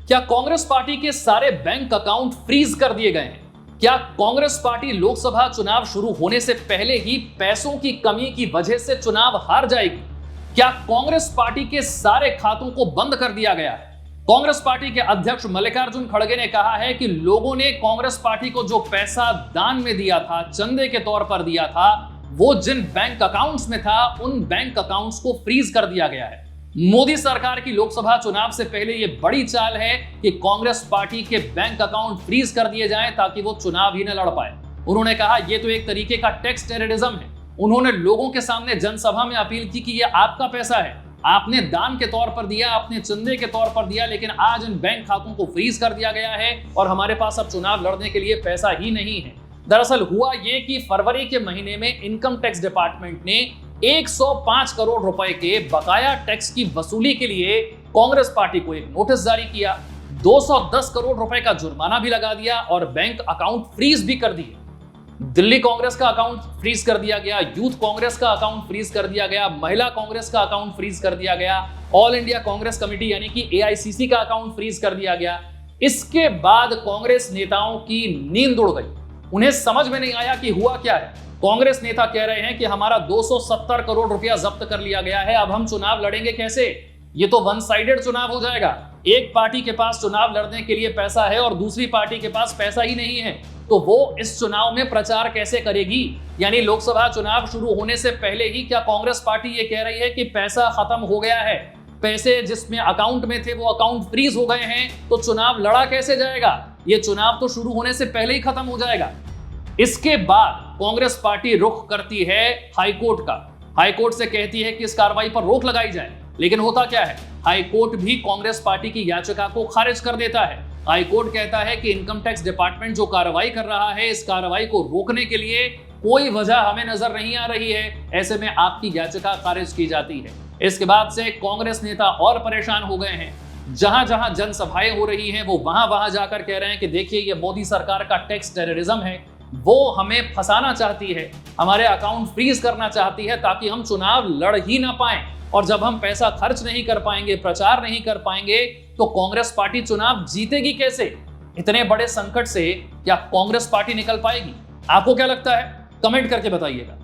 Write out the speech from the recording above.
क्या कांग्रेस पार्टी के सारे बैंक अकाउंट फ्रीज कर दिए गए हैं? क्या कांग्रेस पार्टी लोकसभा चुनाव शुरू होने से पहले ही पैसों की कमी की वजह से चुनाव हार जाएगी? क्या कांग्रेस पार्टी के सारे खातों को बंद कर दिया गया है? कांग्रेस पार्टी के अध्यक्ष मल्लिकार्जुन खड़गे ने कहा है कि लोगों ने कांग्रेस पार्टी को जो पैसा दान में दिया था, चंदे के तौर पर दिया था, वो जिन बैंक अकाउंट्स में था, उन बैंक अकाउंट्स को फ्रीज कर दिया गया है। मोदी सरकार की लोकसभा चुनाव से पहले यह बड़ी चाल है कि कांग्रेस पार्टी के बैंक अकाउंट फ्रीज कर दिए जाएं ताकि वो चुनाव ही न लड़ पाए। उन्होंने कहा यह तो एक तरीके का टैक्स टेररिज्म है। उन्होंने लोगों के सामने जनसभा में अपील की कि यह आपका पैसा है, आपने दान के तौर पर दिया, आपने चंदे के तौर पर दिया, लेकिन आज इन बैंक खातों को फ्रीज कर दिया गया है और हमारे पास अब चुनाव लड़ने के लिए पैसा ही नहीं है। दरअसल हुआ यह कि फरवरी के महीने में इनकम टैक्स डिपार्टमेंट ने 105 करोड़ रुपए के बकाया टैक्स की वसूली के लिए कांग्रेस पार्टी को एक नोटिस जारी किया, 210 करोड़ रुपए का जुर्माना भी लगा दिया और बैंक अकाउंट फ्रीज भी कर दिए। दिल्ली कांग्रेस का अकाउंट फ्रीज कर दिया गया, यूथ कांग्रेस का अकाउंट फ्रीज कर दिया गया, महिला कांग्रेस का अकाउंट फ्रीज कर दिया गया, ऑल इंडिया कांग्रेस कमेटी यानी कि एआईसीसी का अकाउंट फ्रीज कर दिया गया। इसके बाद कांग्रेस नेताओं की नींद उड़ गई। उन्हें समझ में नहीं आया कि हुआ क्या है। कांग्रेस नेता कह रहे हैं कि हमारा 270 करोड़ रुपया जब्त कर लिया गया है, अब हम चुनाव लड़ेंगे कैसे? ये तो वन साइडेड चुनाव हो जाएगा। एक पार्टी के पास चुनाव लड़ने के लिए पैसा है और दूसरी पार्टी के पास पैसा ही नहीं है, तो वो इस चुनाव में प्रचार कैसे करेगी? यानी लोकसभा चुनाव शुरू होने से पहले ही क्या कांग्रेस पार्टी ये कह रही है कि पैसा खत्म हो गया है, पैसे जिसमें अकाउंट में थे वो अकाउंट फ्रीज हो गए हैं, तो चुनाव लड़ा कैसे जाएगा? ये चुनाव तो शुरू होने से पहले ही खत्म हो जाएगा। इसके बाद कांग्रेस पार्टी रुख करती है हाईकोर्ट का। हाईकोर्ट से कहती है कि इस कार्रवाई पर रोक लगाई जाए, लेकिन होता क्या है, हाईकोर्ट भी कांग्रेस पार्टी की याचिका को खारिज कर देता है। हाईकोर्ट कहता है कि इनकम टैक्स डिपार्टमेंट जो कार्रवाई कर रहा है, इस कार्रवाई को रोकने के लिए कोई वजह हमें नजर नहीं आ रही है, ऐसे में आपकी याचिका खारिज की जाती है। इसके बाद से कांग्रेस नेता और परेशान हो गए हैं। जहां जहां जनसभाएं हो रही हैं, वो वहां वहां जाकर कह रहे हैं कि देखिए ये मोदी सरकार का टैक्स टेररिज्म है, वो हमें फंसाना चाहती है, हमारे अकाउंट फ्रीज करना चाहती है ताकि हम चुनाव लड़ ही ना पाएं। और जब हम पैसा खर्च नहीं कर पाएंगे, प्रचार नहीं कर पाएंगे, तो कांग्रेस पार्टी चुनाव जीतेगी कैसे? इतने बड़े संकट से क्या कांग्रेस पार्टी निकल पाएगी? आपको क्या लगता है? कमेंट करके बताइएगा।